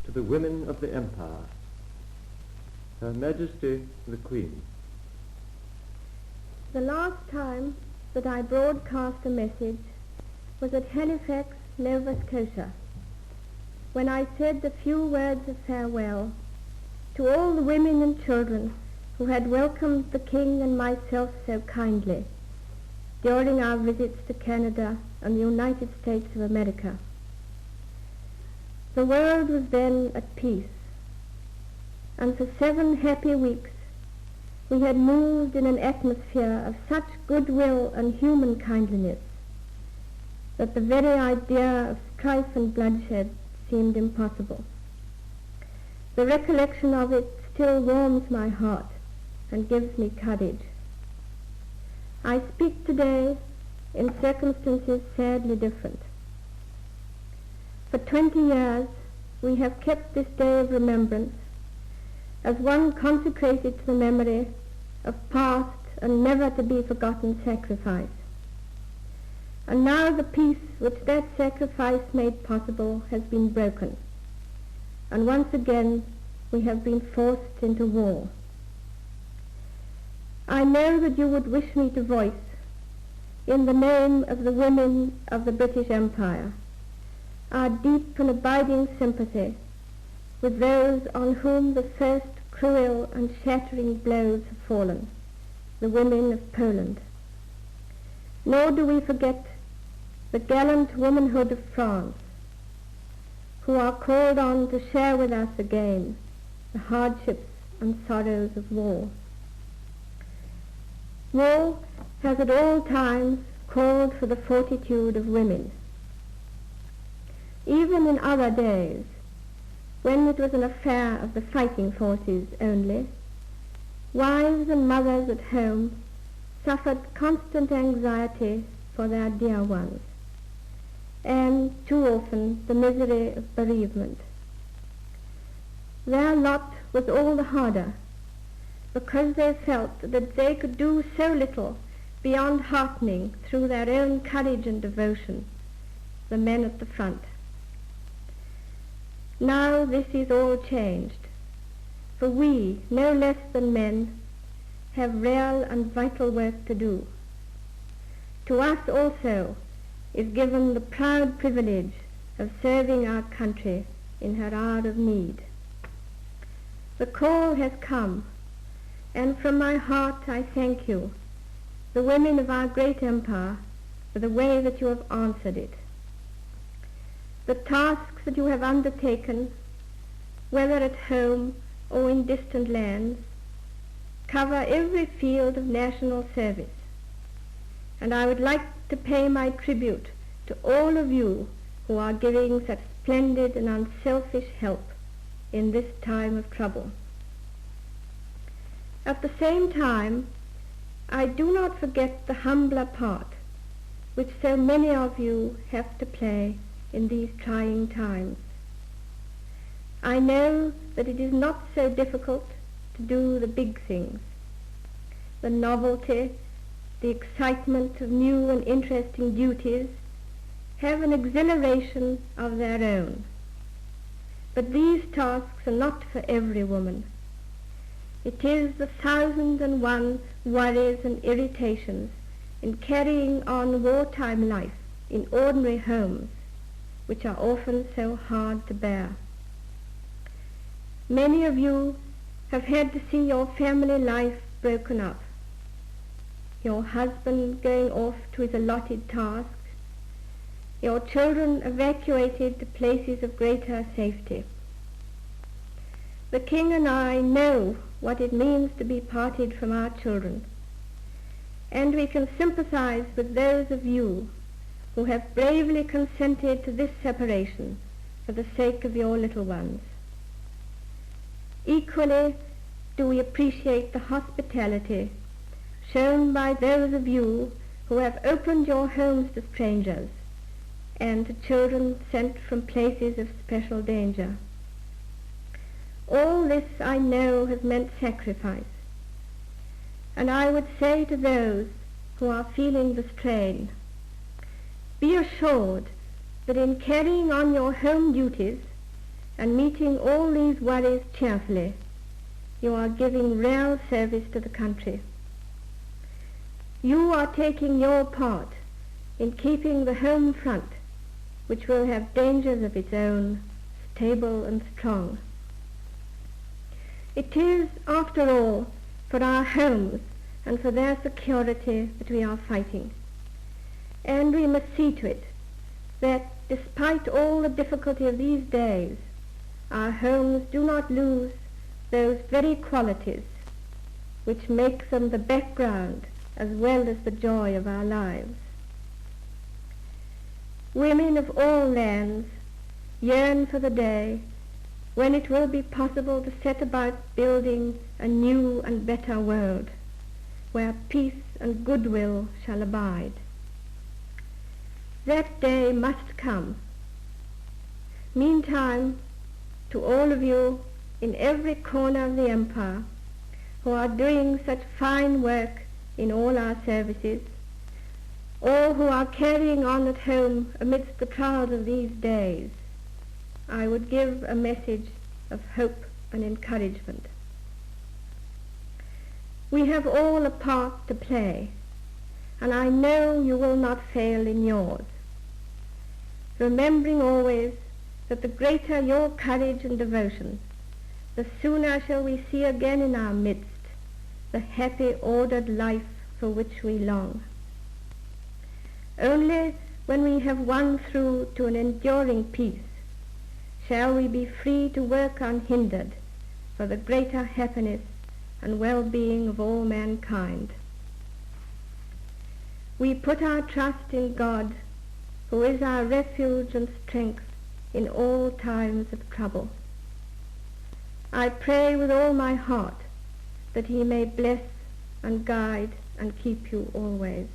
to the women of the Empire. Her Majesty the Queen. The last time that I broadcast a message was at Halifax, Nova Scotia, when I said a few words of farewell to all the women and children who had welcomed the King and myself so kindly during our visits to Canada and the United States of America. The world was then at peace, and for 7 happy weeks we had moved in an atmosphere of such goodwill and human kindliness that the very idea of strife and bloodshed seemed impossible. The recollection of it still warms my heart and gives me courage. I speak today in circumstances sadly different. For 20 years we have kept this day of remembrance as one consecrated to the memory of past and never to be forgotten sacrifice. And now the peace which that sacrifice made possible has been broken, and once again we have been forced into war. I know that you would wish me to voice, in the name of the women of the British Empire, our deep and abiding sympathy with those on whom the first cruel and shattering blows have fallen, the women of Poland. Nor do we forget the gallant womanhood of France, who are called on to share with us again the hardships and sorrows of war. War has at all times called for the fortitude of women. Even in other days, when it was an affair of the fighting forces only, wives and mothers at home suffered constant anxiety for their dear ones, and too often the misery of bereavement. Their lot was all the harder because they felt that they could do so little beyond heartening through their own courage and devotion the men at the front. Now this is all changed, for we, no less than men, have real and vital work to do. To us also is given the proud privilege of serving our country in her hour of need. The call has come, and from my heart I thank you, the women of our great empire, for the way that you have answered it. The tasks that you have undertaken, whether at home or in distant lands, cover every field of national service, and I would like to pay my tribute to all of you who are giving such splendid and unselfish help in this time of trouble. At the same time, I do not forget the humbler part which so many of you have to play in these trying times. I know that it is not so difficult to do the big things. The novelty, the excitement of new and interesting duties have an exhilaration of their own. But these tasks are not for every woman. It is the 1,001 worries and irritations in carrying on wartime life in ordinary homes which are often so hard to bear. Many of you have had to see your family life broken up, your husband going off to his allotted tasks, your children evacuated to places of greater safety. The King and I know what it means to be parted from our children, and we can sympathize with those of you who have bravely consented to this separation for the sake of your little ones. Equally do we appreciate the hospitality shown by those of you who have opened your homes to strangers and to children sent from places of special danger. All this I know has meant sacrifice, and I would say to those who are feeling the strain, be assured that in carrying on your home duties and meeting all these worries cheerfully, you are giving real service to the country. You are taking your part in keeping the home front, which will have dangers of its own, stable and strong. It is, after all, for our homes and for their security that we are fighting. And we must see to it that, despite all the difficulty of these days, our homes do not lose those very qualities which make them the background as well as the joy of our lives. Women of all lands yearn for the day when it will be possible to set about building a new and better world, where peace and goodwill shall abide. That day must come. Meantime, to all of you in every corner of the empire who are doing such fine work in all our services, or who are carrying on at home amidst the trials of these days, I would give a message of hope and encouragement. We have all a part to play, and I know you will not fail in yours, remembering always that the greater your courage and devotion, the sooner shall we see again in our midst the happy, ordered life for which we long. Only when we have won through to an enduring peace shall we be free to work unhindered for the greater happiness and well-being of all mankind. We put our trust in God, who is our refuge and strength in all times of trouble. I pray with all my heart that he may bless and guide and keep you always.